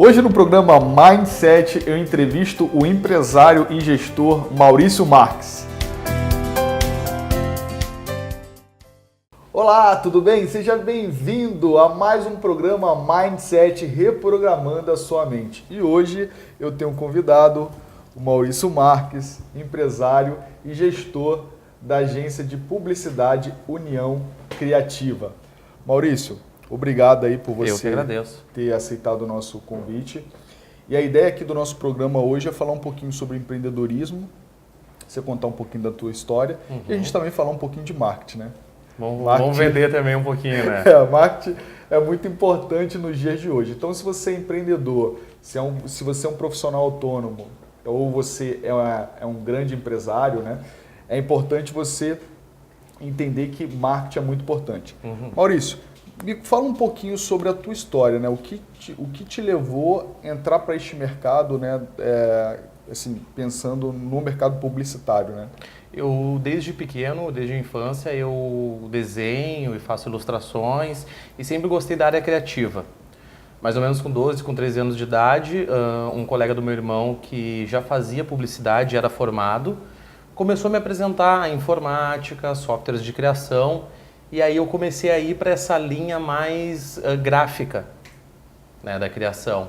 Hoje no programa Mindset eu entrevisto o empresário e gestor Maurício Marques. Olá, tudo bem? Seja bem-vindo a mais um programa Mindset Reprogramando a Sua Mente. E hoje eu tenho um convidado, o Maurício Marques, empresário e gestor da agência de publicidade União Criativa. Maurício, obrigado aí por você ter aceitado o nosso convite. E a ideia aqui do nosso programa hoje é falar um pouquinho sobre empreendedorismo, você contar um pouquinho da tua história e a gente também falar um pouquinho de marketing, né? Vamos vender também um pouquinho, né? Marketing é muito importante nos dias de hoje. Então, se você é empreendedor, se você é um profissional autônomo ou você é um grande empresário, né? É importante você entender que marketing é muito importante. Maurício, me fala um pouquinho sobre a tua história, né? O que te levou a entrar para este mercado, né? Assim, pensando no mercado publicitário, né? Eu, desde pequeno, desde a infância, eu desenho e faço ilustrações e sempre gostei da área criativa. Mais ou menos com 12, com 13 anos de idade, um colega do meu irmão que já fazia publicidade, era formado, começou a me apresentar a informática, softwares de criação, e aí eu comecei a ir para essa linha mais gráfica, né, da criação.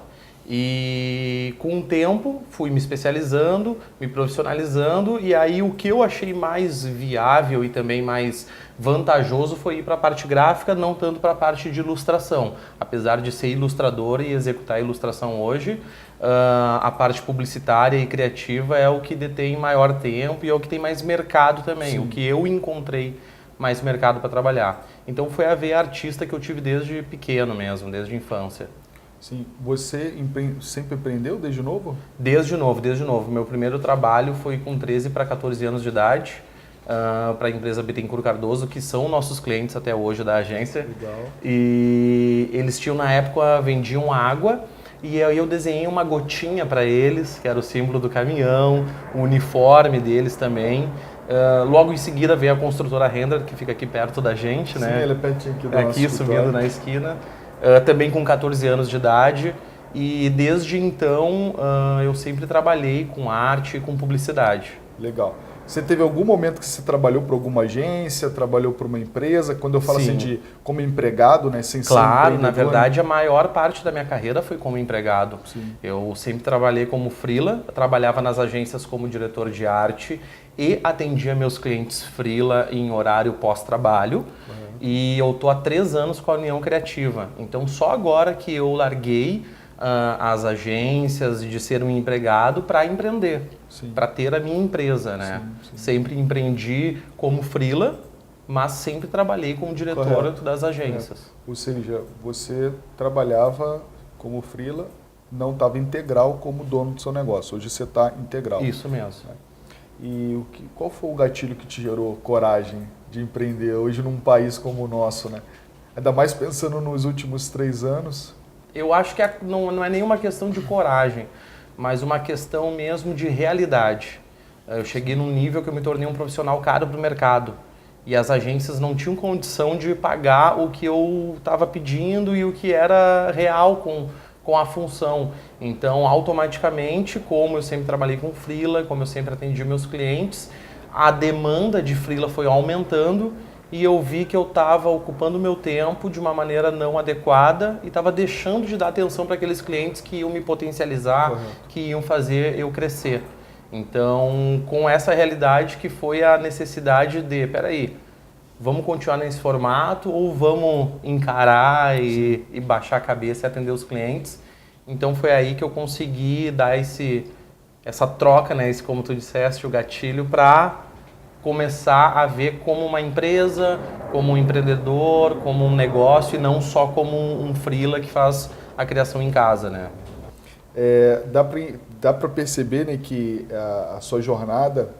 E com o tempo fui me especializando, me profissionalizando, e aí o que eu achei mais viável e também mais vantajoso foi ir para a parte gráfica, não tanto para a parte de ilustração. Apesar de ser ilustrador e executar a ilustração hoje, a parte publicitária e criativa é o que detém maior tempo e é o que tem mais mercado também, o que eu encontrei mais mercado para trabalhar. Então foi a veia artista que eu tive desde pequeno mesmo, desde a infância. Sim. Você sempre empreendeu desde novo? Desde novo. Meu primeiro trabalho foi com 13 para 14 anos de idade, para a empresa Bittencourt Cardoso, que são nossos clientes até hoje da agência. Legal. E eles tinham, na época, vendiam água, e aí eu desenhei uma gotinha para eles, que era o símbolo do caminhão, o uniforme deles também. Logo em seguida veio a construtora Render, que fica aqui perto da gente, né? Sim, ela é pertinho aqui do nosso aqui subindo na esquina. Também com 14 anos de idade, e desde então eu sempre trabalhei com arte e com publicidade. Legal. Você teve algum momento que você trabalhou para alguma agência, trabalhou para uma empresa? Quando eu falo Sim. assim de como empregado, né, sem ser Claro, na empreendedor, verdade a maior parte da minha carreira foi como empregado. Sim. Eu sempre trabalhei como freela, trabalhava nas agências como diretor de arte e atendia meus clientes freela em horário pós-trabalho. E eu tô há 3 anos com a União Criativa. Então só agora que eu larguei as agências de ser um empregado para empreender, para ter a minha empresa, né? Sim. Sempre empreendi como freela, mas sempre trabalhei como diretor das agências. Ou seja, você trabalhava como freela, não estava integral como dono do seu negócio. Hoje você está integral. Isso mesmo. E qual foi o gatilho que te gerou coragem de empreender hoje num país como o nosso, né? Ainda mais pensando nos últimos 3 anos. Eu acho que não é nenhuma questão de coragem, mas uma questão mesmo de realidade. Eu cheguei num nível que eu me tornei um profissional caro para o mercado. E as agências não tinham condição de pagar o que eu estava pedindo e o que era real com a função. Então, automaticamente, como eu sempre trabalhei com freela, como eu sempre atendi meus clientes, a demanda de freela foi aumentando e eu vi que eu estava ocupando meu tempo de uma maneira não adequada e estava deixando de dar atenção para aqueles clientes que iam me potencializar, que iam fazer eu crescer. Então, com essa realidade que foi a necessidade de, peraí, vamos continuar nesse formato ou vamos encarar e baixar a cabeça e atender os clientes? Então foi aí que eu consegui dar essa troca, né, como tu disseste, o gatilho, para começar a ver como uma empresa, como um empreendedor, como um negócio e não só como um freela que faz a criação em casa, né? Dá para perceber, né, que a sua jornada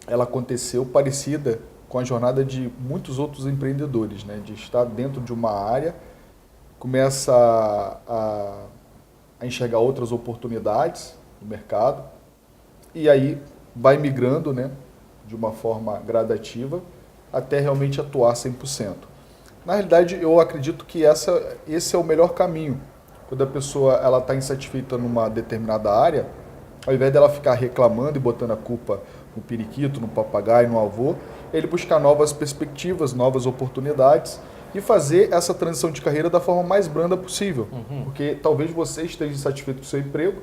ela aconteceu parecida com a jornada de muitos outros empreendedores, né, de estar dentro de uma área, começa a enxergar outras oportunidades no mercado e aí vai migrando, né, de uma forma gradativa até realmente atuar 100%. Na realidade, eu acredito que esse é o melhor caminho, quando a pessoa ela está insatisfeita numa determinada área, ao invés dela ficar reclamando e botando a culpa no periquito, no papagaio, no avô, ele buscar novas perspectivas, novas oportunidades e fazer essa transição de carreira da forma mais branda possível. Porque talvez você esteja insatisfeito com o seu emprego,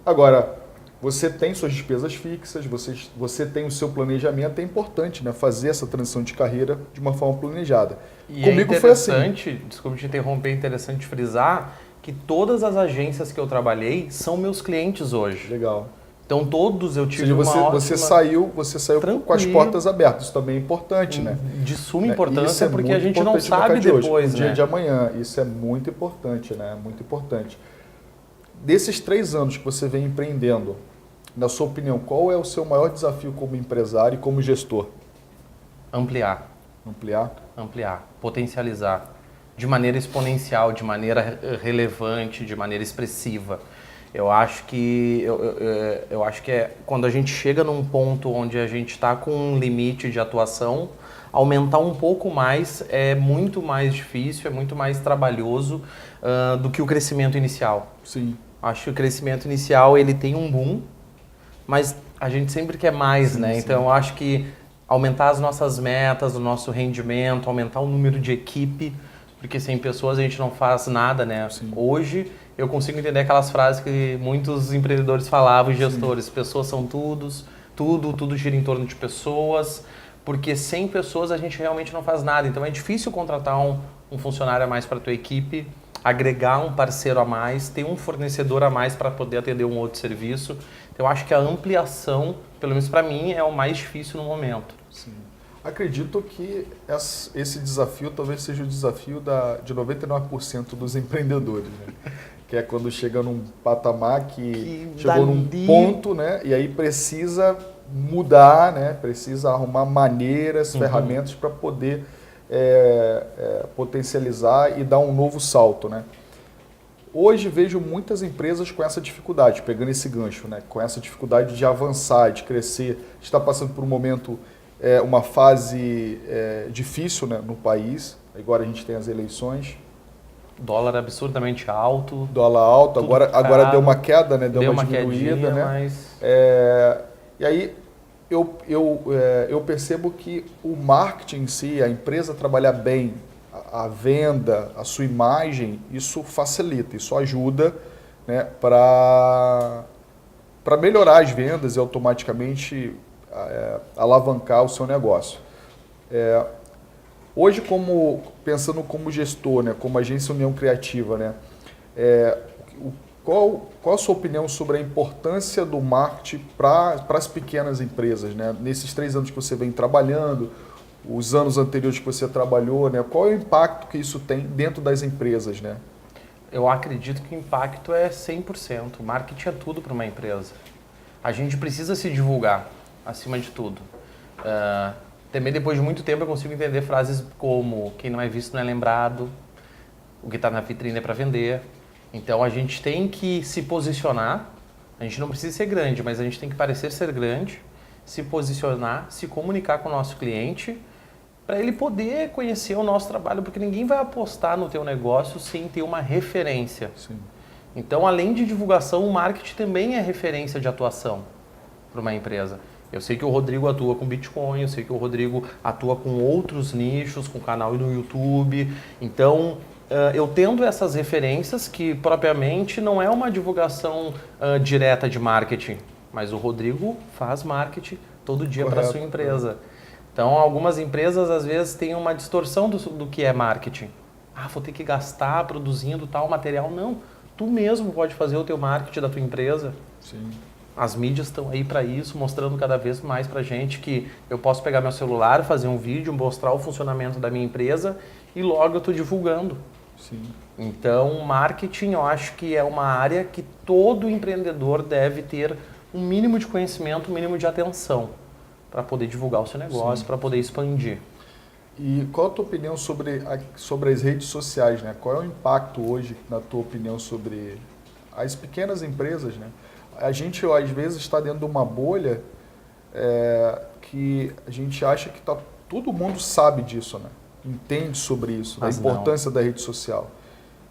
agora você tem suas despesas fixas, você tem o seu planejamento, é importante, né, fazer essa transição de carreira de uma forma planejada. E Comigo é foi assim. interessante, desculpe te interromper, é interessante frisar que todas as agências que eu trabalhei são meus clientes hoje. Legal. Então todos eu tive Ou seja, uma você saiu Tranquilo. com as portas abertas, isso também é importante, né? de suma Isso importância, é porque muito a gente não importante no sabe mercado de hoje, depois, no dia né? de amanhã. Isso é muito importante, né? Muito importante. Desses 3 anos que você vem empreendendo, na sua opinião, qual é o seu maior desafio como empresário e como gestor? Ampliar, potencializar de maneira exponencial, de maneira relevante, de maneira expressiva. Eu acho que é quando a gente chega num ponto onde a gente está com um limite de atuação, aumentar um pouco mais é muito mais difícil, é muito mais trabalhoso do que o crescimento inicial. Sim. Acho que o crescimento inicial ele tem um boom, mas a gente sempre quer mais, né? Sim. Então eu acho que aumentar as nossas metas, o nosso rendimento, aumentar o número de equipe, porque sem pessoas a gente não faz nada, né? Sim. Hoje eu consigo entender aquelas frases que muitos empreendedores falavam, gestores, pessoas são tudo gira em torno de pessoas, porque sem pessoas a gente realmente não faz nada. Então é difícil contratar um funcionário a mais para a tua equipe, agregar um parceiro a mais, ter um fornecedor a mais para poder atender um outro serviço. Então eu acho que a ampliação, pelo menos para mim, é o mais difícil no momento. Sim. Acredito que esse desafio talvez seja o desafio de 99% dos empreendedores, né? Que é quando chega num patamar que chegou num ponto, né? E aí precisa mudar, né? Precisa arrumar maneiras, ferramentas para poder potencializar e dar um novo salto, né? Hoje vejo muitas empresas com essa dificuldade, pegando esse gancho, né? Com essa dificuldade de avançar, de crescer. Está passando por um momento, uma fase difícil, né, no país. Agora a gente tem as eleições. Dólar absurdamente alto. Dólar alto, agora deu uma queda, né? Deu uma diminuída, quedinha, né? Mas... E aí eu percebo que o marketing em si, a empresa trabalhar bem, a venda, a sua imagem, isso facilita, isso ajuda, né, para melhorar as vendas e automaticamente alavancar o seu negócio. Hoje, pensando como gestor, né, como agência União Criativa, né, qual a sua opinião sobre a importância do marketing para as pequenas empresas, né? Nesses 3 anos que você vem trabalhando, os anos anteriores que você trabalhou, né? Qual é o impacto que isso tem dentro das empresas, né? Eu acredito que o impacto é 100%. O marketing é tudo para uma empresa. A gente precisa se divulgar, acima de tudo. Também depois de muito tempo eu consigo entender frases como quem não é visto não é lembrado, o que está na vitrine é para vender. Então a gente tem que se posicionar, a gente não precisa ser grande, mas a gente tem que parecer ser grande, se posicionar, se comunicar com o nosso cliente, para ele poder conhecer o nosso trabalho, porque ninguém vai apostar no teu negócio sem ter uma referência. Sim. Então, além de divulgação, o marketing também é referência de atuação para uma empresa. Eu sei que o Rodrigo atua com Bitcoin, eu sei que o Rodrigo atua com outros nichos, com canal no YouTube. Então, eu tendo essas referências, que propriamente não é uma divulgação direta de marketing, mas o Rodrigo faz marketing todo dia para a sua empresa. Então, algumas empresas, às vezes, têm uma distorção do que é marketing. Vou ter que gastar produzindo tal material. Não, tu mesmo pode fazer o teu marketing da tua empresa. Sim. As mídias estão aí para isso, mostrando cada vez mais para a gente que eu posso pegar meu celular, fazer um vídeo, mostrar o funcionamento da minha empresa e logo eu estou divulgando. Sim. Então, marketing eu acho que é uma área que todo empreendedor deve ter um mínimo de conhecimento, um mínimo de atenção para poder divulgar o seu negócio, para poder expandir. E qual a tua opinião sobre as redes sociais, né? Qual é o impacto hoje, na tua opinião, sobre as pequenas empresas, né? A gente, às vezes, está dentro de uma bolha que a gente acha que todo mundo sabe disso, né? Entende sobre isso, da importância da rede social.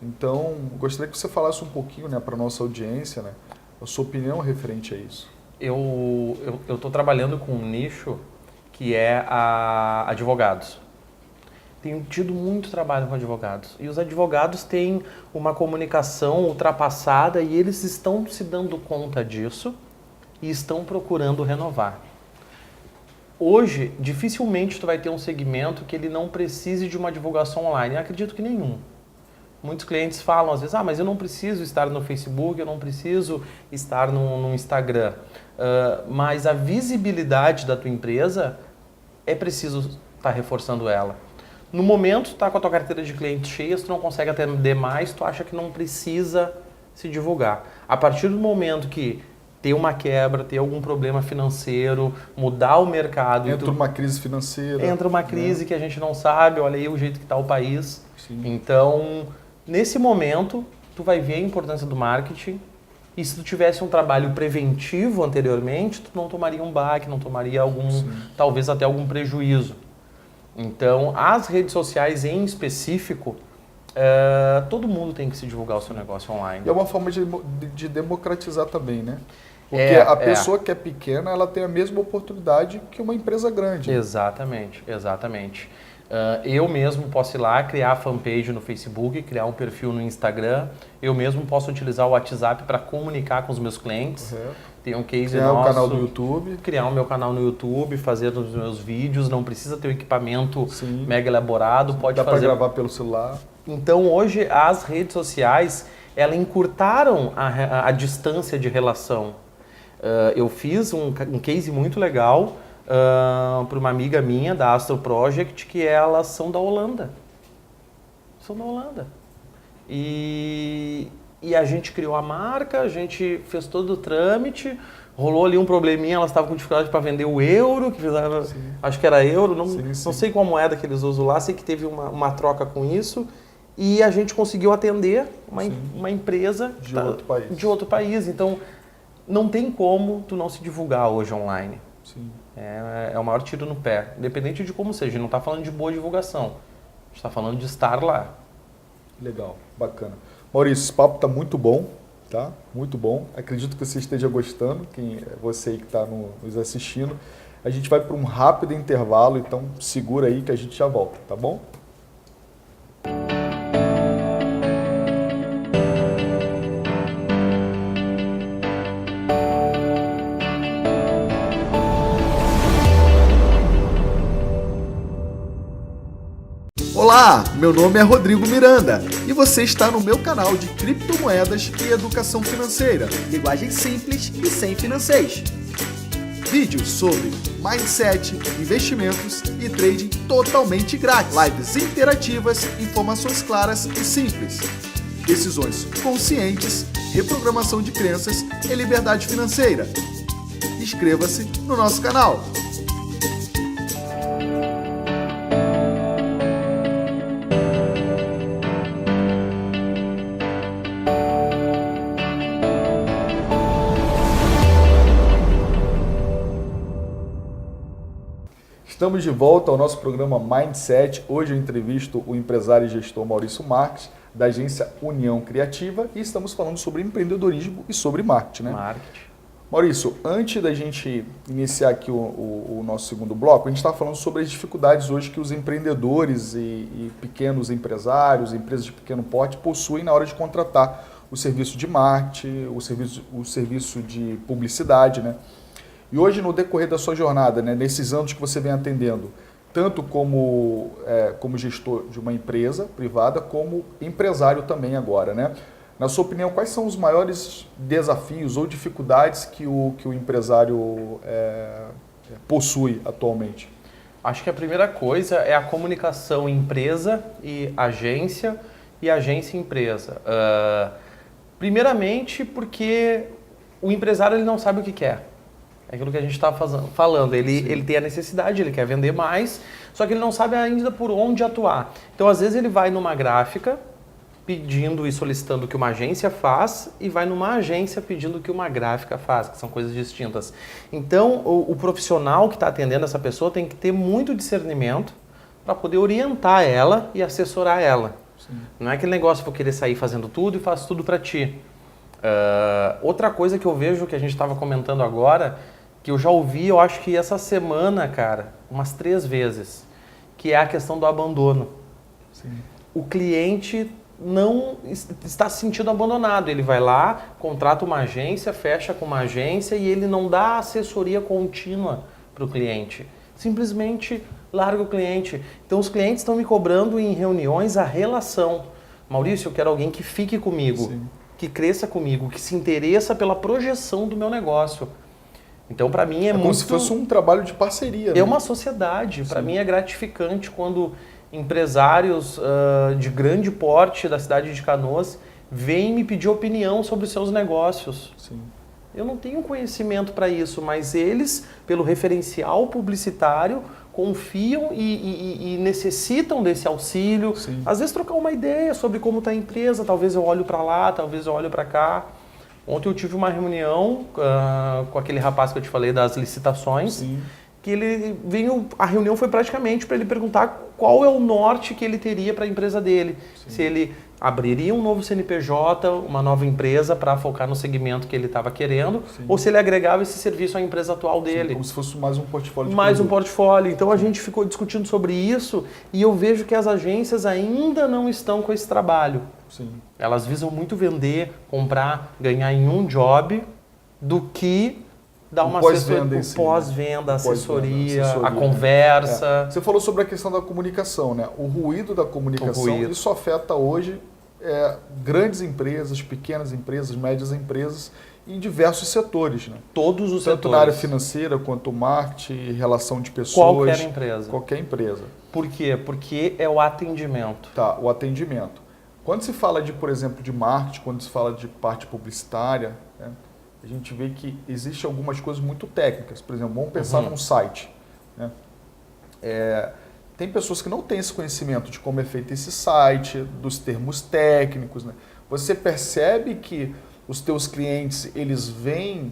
Então, gostaria que você falasse um pouquinho, né, para a nossa audiência, né, a sua opinião referente a isso. Eu estou trabalhando com um nicho que é advogados. Tenho tido muito trabalho com advogados. E os advogados têm uma comunicação ultrapassada e eles estão se dando conta disso e estão procurando renovar. Hoje, dificilmente tu vai ter um segmento que ele não precise de uma divulgação online. Eu acredito que nenhum. Muitos clientes falam às vezes, mas eu não preciso estar no Facebook, eu não preciso estar no Instagram. Mas a visibilidade da tua empresa é preciso estar reforçando ela. No momento, tu está com a tua carteira de clientes cheia, tu não consegue atender mais, tu acha que não precisa se divulgar. A partir do momento que ter uma quebra, ter algum problema financeiro, mudar o mercado... Entra uma crise financeira. Entra uma crise que a gente não sabe, olha aí o jeito que está o país. Sim. Então, nesse momento, tu vai ver a importância do marketing. E se tu tivesse um trabalho preventivo anteriormente, tu não tomaria um baque, não tomaria talvez até algum prejuízo. Então, as redes sociais em específico, todo mundo tem que se divulgar o seu negócio online. E é uma forma de democratizar também, né? Porque a pessoa que é pequena, ela tem a mesma oportunidade que uma empresa grande. Exatamente, exatamente. Eu mesmo posso ir lá, criar a fanpage no Facebook, criar um perfil no Instagram. Eu mesmo posso utilizar o WhatsApp para comunicar com os meus clientes. Correto. Tem um case criar nosso. Um canal do YouTube. Criar o meu canal no YouTube, fazer os meus vídeos. Não precisa ter um equipamento mega elaborado. Pode Dá fazer. para gravar pelo celular. Então, hoje, as redes sociais, elas encurtaram a distância de relação. Eu fiz um case muito legal para uma amiga minha da Astro Project, que elas são da Holanda. São da Holanda. E a gente criou a marca, a gente fez todo o trâmite, rolou ali um probleminha, elas estavam com dificuldade para vender o euro, que fizeram, acho que era euro, não sei qual moeda que eles usam lá, sei que teve uma troca com isso. E a gente conseguiu atender uma empresa de outro país. Então, não tem como tu não se divulgar hoje online. Sim. É o maior tiro no pé. Independente de como seja. A gente não está falando de boa divulgação. A gente está falando de estar lá. Legal, bacana. Maurício, esse papo está muito bom, tá? Muito bom. Acredito que você esteja gostando, você aí que está nos assistindo. A gente vai para um rápido intervalo, então segura aí que a gente já volta, tá bom? Olá, meu nome é Rodrigo Miranda e você está no meu canal de criptomoedas e educação financeira. Linguagem simples e sem financeiros. Vídeos sobre mindset, investimentos e trading totalmente grátis. Lives interativas, informações claras e simples. Decisões conscientes, reprogramação de crenças e liberdade financeira. Inscreva-se no nosso canal. Estamos de volta ao nosso programa Mindset. Hoje eu entrevisto o empresário e gestor Maurício Marques, da agência União Criativa, e estamos falando sobre empreendedorismo e sobre marketing, né? Marketing. Maurício, antes da gente iniciar aqui o nosso segundo bloco, a gente está falando sobre as dificuldades hoje que os empreendedores e pequenos empresários, empresas de pequeno porte, possuem na hora de contratar o serviço de marketing, o serviço de publicidade, né? E hoje, no decorrer da sua jornada, né, nesses anos que você vem atendendo, tanto como gestor de uma empresa privada, como empresário também agora, né? Na sua opinião, quais são os maiores desafios ou dificuldades que o empresário possui atualmente? Acho que a primeira coisa é a comunicação empresa e agência empresa. Primeiramente porque o empresário ele não sabe o que quer. É aquilo que a gente está falando. Ele tem a necessidade, ele quer vender mais, só que ele não sabe ainda por onde atuar. Então, às vezes, ele vai numa gráfica pedindo e solicitando o que uma agência faz e vai numa agência pedindo o que uma gráfica faz, que são coisas distintas. Então, o profissional que está atendendo essa pessoa tem que ter muito discernimento para poder orientar ela e assessorar ela. Não é aquele negócio, vou querer sair fazendo tudo e faço tudo para ti. Outra coisa que eu vejo que a gente estava comentando agora, que eu já ouvi, eu acho que essa semana, cara, umas 3 vezes, que é a questão do abandono. Sim. O cliente não está se sentindo abandonado. Ele vai lá, contrata uma agência, fecha com uma agência e ele não dá assessoria contínua para o cliente. Simplesmente larga o cliente. Então os clientes estão me cobrando em reuniões a relação. Maurício, eu quero alguém que fique comigo, Sim. que cresça comigo, que se interessa pela projeção do meu negócio. Então, para mim, é muito... como se fosse um trabalho de parceria. Né? É uma sociedade. Para mim, é gratificante quando empresários de grande porte da cidade de Canoas vêm me pedir opinião sobre os seus negócios. Sim. Eu não tenho conhecimento para isso, mas eles, pelo referencial publicitário, confiam e necessitam desse auxílio. Sim. Às vezes trocar uma ideia sobre como está a empresa, talvez eu olho para lá, talvez eu olho para cá. Ontem eu tive uma reunião com aquele rapaz que eu te falei das licitações. Sim. Que ele veio, a reunião foi praticamente para ele perguntar qual é o norte que ele teria para a empresa dele. Sim. Se ele abriria um novo CNPJ, uma nova empresa para focar no segmento que ele estava querendo, Sim. ou se ele agregava esse serviço à empresa atual dele. Sim, como se fosse mais um portfólio de Mais um produto. portfólio. Então a gente ficou discutindo sobre isso e eu vejo que as agências ainda não estão com esse trabalho. Sim. Elas visam muito vender, comprar, ganhar em um job do que dar uma pós-venda, assessoria, a conversa. Você falou sobre a questão da comunicação, né? O ruído da comunicação, isso afeta hoje grandes empresas, pequenas empresas, médias empresas, em diversos setores, né? Todos os setores. Tanto na área financeira quanto marketing, relação de pessoas. Qualquer empresa. Qualquer empresa. Por quê? Porque é o atendimento. Tá, o atendimento. Quando se fala de, por exemplo, de marketing, quando se fala de parte publicitária, né? A gente vê que existem algumas coisas muito técnicas. Por exemplo, vamos pensar num site. Né? Tem pessoas que não têm esse conhecimento de como é feito esse site, dos termos técnicos. Né? Você percebe que os teus clientes, eles vêm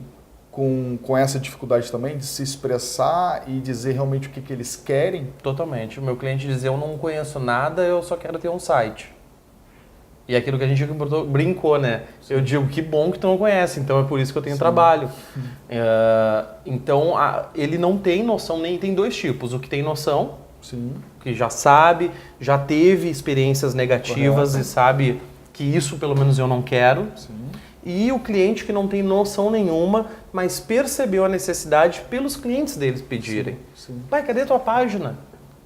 com essa dificuldade também de se expressar e dizer realmente o que eles querem? Totalmente. O meu cliente diz, eu não conheço nada, eu só quero ter um site. E aquilo que a gente brincou, né? Sim. Eu digo, que bom que tu não conhece, então é por isso que eu tenho trabalho. Então, ele não tem noção, nem tem 2 tipos. O que tem noção, Sim. que já sabe, já teve experiências negativas. Correto. E sabe que isso pelo menos eu não quero. Sim. E o cliente que não tem noção nenhuma, mas percebeu a necessidade pelos clientes deles pedirem. Sim. Pai, cadê tua página?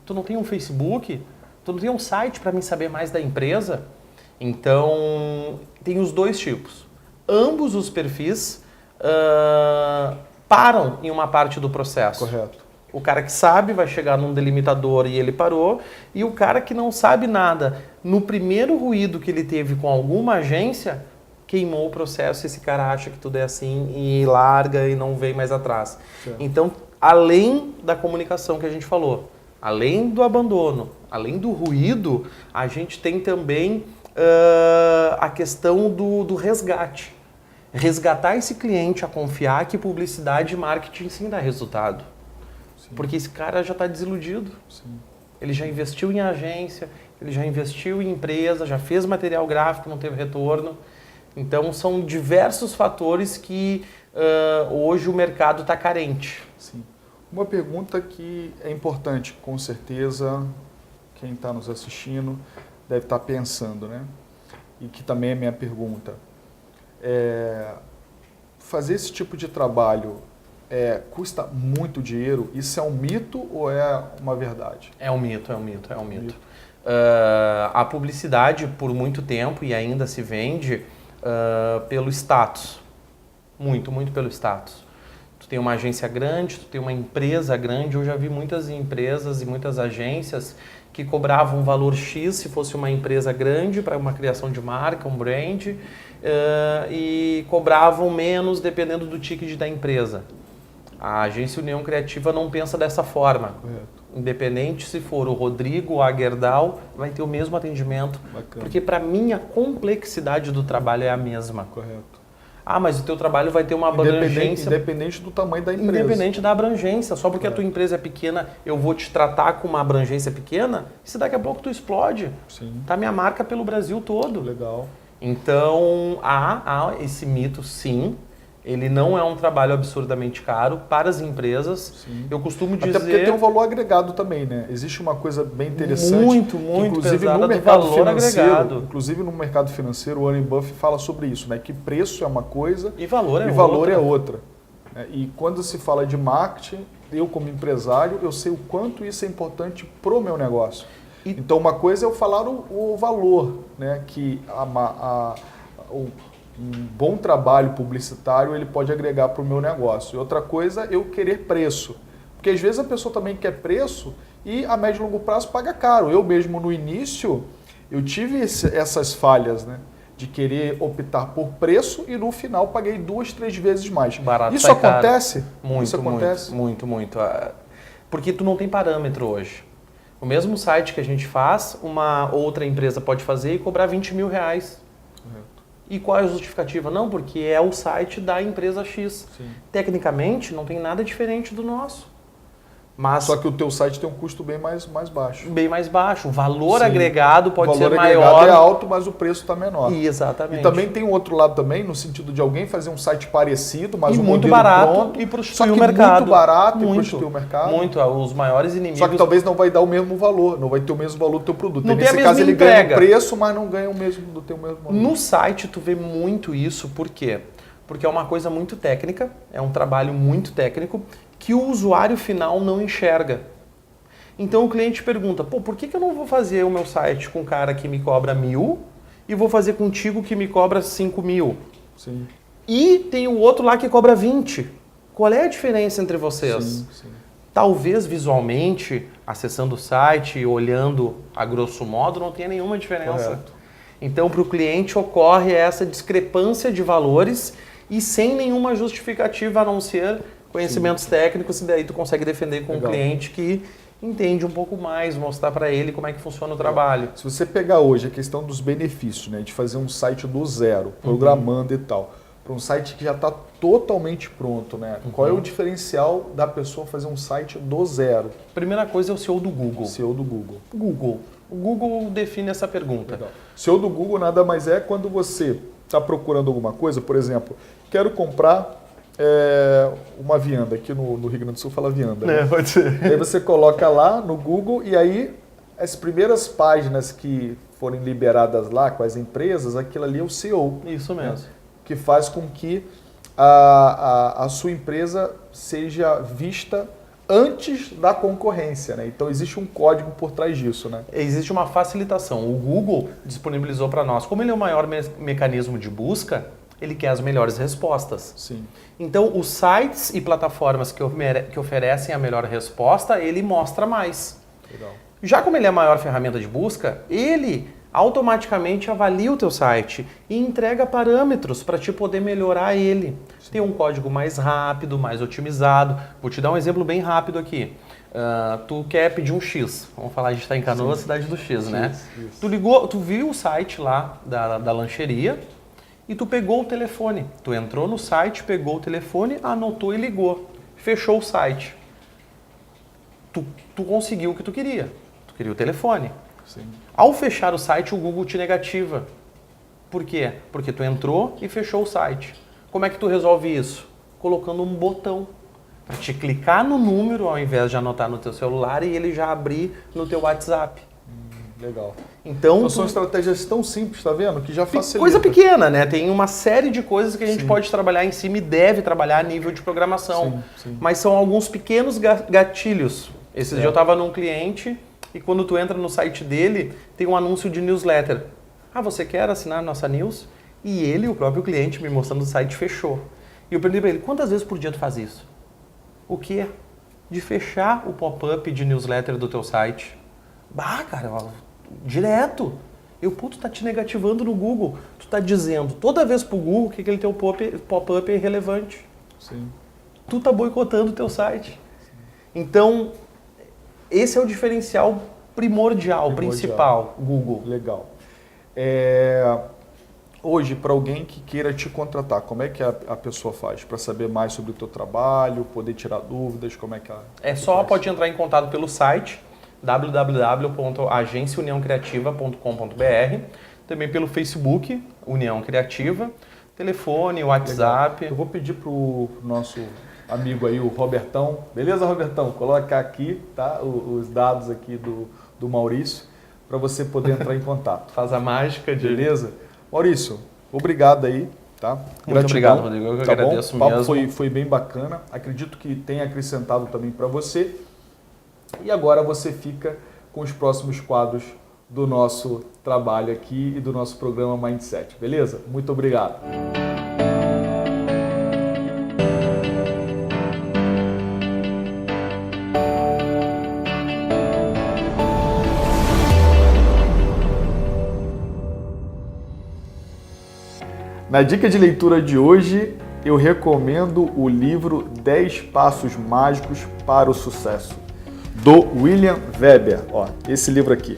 Tu não tem um Facebook? Tu não tem um site para mim saber mais da empresa? Então, tem os 2 tipos. Ambos os perfis param em uma parte do processo. Correto. O cara que sabe vai chegar num delimitador e ele parou, e o cara que não sabe nada, no primeiro ruído que ele teve com alguma agência, queimou o processo e esse cara acha que tudo é assim e larga e não vem mais atrás. Certo. Então, além da comunicação que a gente falou, além do abandono, além do ruído, a gente tem também a questão do resgate. Resgatar esse cliente a confiar que publicidade e marketing sim dá resultado. Sim. Porque esse cara já está desiludido. Sim. Ele já investiu em agência, ele já investiu em empresa, já fez material gráfico, não teve retorno. Então são diversos fatores que hoje o mercado está carente. Sim. Uma pergunta que é importante, com certeza, quem está nos assistindo deve estar pensando, né? E que também é minha pergunta. Fazer esse tipo de trabalho custa muito dinheiro? Isso é um mito ou é uma verdade? É um mito. A publicidade, por muito tempo, e ainda se vende pelo status. Muito pelo status. Tu tem uma agência grande, tu tem uma empresa grande. Eu já vi muitas empresas e muitas agências que cobravam um valor X se fosse uma empresa grande para uma criação de marca, um brand, e cobravam menos dependendo do ticket da empresa. A agência União Criativa não pensa dessa forma. Correto. Independente se for o Rodrigo ou a Gerdau, vai ter o mesmo atendimento. Bacana. Porque para mim a complexidade do trabalho é a mesma. Correto. Ah, mas o teu trabalho vai ter uma abrangência... Independente do tamanho da empresa. Independente da abrangência. Só porque a tua empresa é pequena, eu vou te tratar com uma abrangência pequena, e se daqui a pouco tu explode. Sim. Tá minha marca pelo Brasil todo. Legal. Então, há esse mito, sim. Ele não é um trabalho absurdamente caro para as empresas. Sim. Eu costumo dizer... Até porque tem um valor agregado também, né? Existe uma coisa bem interessante. Muito inclusive pesada no do mercado valor financeiro, agregado. inclusive no mercado financeiro, o Warren Buffett fala sobre isso, né? Que preço é uma coisa E valor é outra. E quando se fala de marketing, eu como empresário, eu sei o quanto isso é importante pro meu negócio. Então uma coisa é eu falar o valor, né? Que um bom trabalho publicitário ele pode agregar para o meu negócio. E outra coisa é eu querer preço. Porque às vezes a pessoa também quer preço e a médio e longo prazo paga caro. Eu mesmo no início, eu tive essas falhas, né? De querer optar por preço e no final paguei 2, 3 vezes mais. Barato Isso sai acontece? Muito, Isso acontece? muito. Porque tu não tem parâmetro hoje. O mesmo site que a gente faz, uma outra empresa pode fazer e cobrar 20 mil reais. E qual é a justificativa? Não, porque é o site da empresa X. Sim. Tecnicamente, não tem nada diferente do nosso. Mas Só que o teu site tem um custo bem mais baixo. bem mais baixo. O valor Sim. agregado pode ser O valor maior. agregado é alto, mas o preço está menor. Exatamente. E também tem um outro lado também, no sentido de alguém fazer um site parecido, mas e um muito modelo barato pronto, e só prostituir que o mercado. muito barato e Muito. prostituir o mercado. Muito. Os maiores inimigos... Só que talvez não vai dar o mesmo valor, não vai ter o mesmo valor do teu produto. Não E tem a nesse mesma caso ele entrega. ganha o preço, mas não ganha o mesmo do teu mesmo valor. No site tu vê muito isso, por quê? Porque é uma coisa muito técnica, é um trabalho muito técnico que o usuário final não enxerga. Então o cliente pergunta, pô, por que eu não vou fazer o meu site com um cara que me cobra 1.000 e vou fazer contigo que me cobra 5.000? Sim. E tem o outro lá que cobra 20. Qual é a diferença entre vocês? Sim. Talvez visualmente, acessando o site e olhando a grosso modo, não tenha nenhuma diferença. Correto. Então, para o cliente ocorre essa discrepância de valores e sem nenhuma justificativa a não ser conhecimentos técnicos, e daí tu consegue defender com o cliente que entende um pouco mais, mostrar para ele como é que funciona o trabalho. Se você pegar hoje a questão dos benefícios, né, de fazer um site do zero, programando e tal, para um site que já está totalmente pronto, né? Qual é o diferencial da pessoa fazer um site do zero? Primeira coisa é o SEO do Google. SEO do Google. O Google define essa pergunta. Legal. SEO do Google nada mais é quando você está procurando alguma coisa, por exemplo, quero comprar uma vianda, aqui no Rio Grande do Sul fala vianda. Né? Pode ser. Aí você coloca lá no Google e aí as primeiras páginas que forem liberadas lá com as empresas, aquilo ali é o SEO. Isso mesmo. Né? Que faz com que a sua empresa seja vista antes da concorrência, né? Então existe um código por trás disso, né? Existe uma facilitação. O Google disponibilizou para nós, como ele é o maior mecanismo de busca, ele quer as melhores respostas. Sim. Então, os sites e plataformas que oferecem a melhor resposta, ele mostra mais. Legal. Já como ele é a maior ferramenta de busca, ele automaticamente avalia o teu site e entrega parâmetros para te poder melhorar ele. Sim. Tem um código mais rápido, mais otimizado. Vou te dar um exemplo bem rápido aqui. Tu quer pedir um X. Vamos falar, a gente está em Canoas, cidade do X, né? Isso. Tu viu o site lá da lancheria e tu pegou o telefone. Tu entrou no site, pegou o telefone, anotou e ligou. Fechou o site. Tu conseguiu o que tu queria. Tu queria o telefone. Sim. Ao fechar o site, o Google te negativa. Por quê? Porque tu entrou e fechou o site. Como é que tu resolve isso? Colocando um botão para te clicar no número ao invés de anotar no teu celular e ele já abrir no teu WhatsApp. Legal. Então são estratégias tão simples, tá vendo? Que já facilita. Coisa pequena, né? Tem uma série de coisas que a gente pode trabalhar em cima e deve trabalhar a nível de programação. Sim. Mas são alguns pequenos gatilhos. Esses dias eu estava num cliente e quando tu entra no site dele, tem um anúncio de newsletter. Ah, você quer assinar nossa news? E ele, o próprio cliente, me mostrando o site, fechou. E eu perguntei para ele, quantas vezes por dia tu faz isso? O quê? De fechar o pop-up de newsletter do teu site. Bah, cara, direto. Tu tá te negativando no Google. Tu tá dizendo toda vez pro Google que aquele teu pop-up é irrelevante. Sim. Tu tá boicotando o teu site. Sim. Então, esse é o diferencial principal, Google. Legal. Hoje, para alguém que queira te contratar, como é que a pessoa faz? Para saber mais sobre o teu trabalho, poder tirar dúvidas, como é que pode entrar em contato pelo site www.agenciauniãocreativa.com.br, também pelo Facebook, União Criativa, telefone, WhatsApp. Legal. Eu vou pedir para o nosso amigo aí, o Robertão. Beleza, Robertão? Coloca aqui, tá? Os dados aqui do Maurício, para você poder entrar em contato. Faz a mágica de... Beleza? Maurício, obrigado aí, tá? Muito obrigado, Rodrigo. Eu que agradeço mesmo. O mesmo. papo foi bem bacana. Acredito que tenha acrescentado também para você. E agora você fica com os próximos quadros do nosso trabalho aqui e do nosso programa Mindset. Beleza? Muito obrigado. Na dica de leitura de hoje, eu recomendo o livro 10 Passos Mágicos para o Sucesso, do William Weber. Ó, esse livro aqui.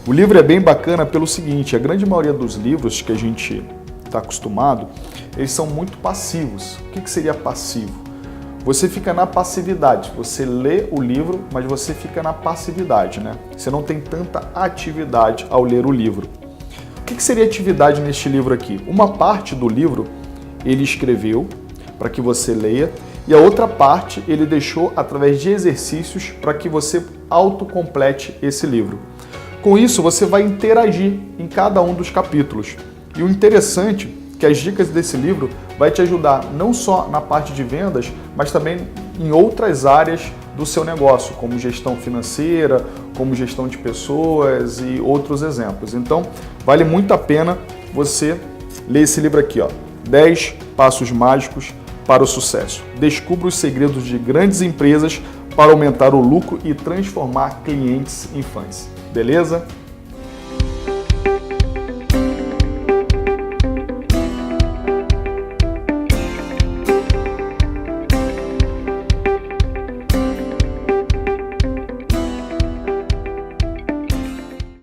O livro é bem bacana pelo seguinte, a grande maioria dos livros que a gente está acostumado, eles são muito passivos. O que seria passivo? Você fica na passividade, você lê o livro, mas você fica na passividade, né? Você não tem tanta atividade ao ler o livro. O que seria atividade neste livro aqui? Uma parte do livro ele escreveu para que você leia e a outra parte ele deixou através de exercícios para que você autocomplete esse livro. Com isso, você vai interagir em cada um dos capítulos. E o interessante é que as dicas desse livro vai te ajudar não só na parte de vendas, mas também em outras áreas do seu negócio, como gestão financeira, como gestão de pessoas e outros exemplos. Então, vale muito a pena você ler esse livro aqui, ó, 10 Passos Mágicos para o Sucesso. Descubra os segredos de grandes empresas para aumentar o lucro e transformar clientes em fãs. Beleza?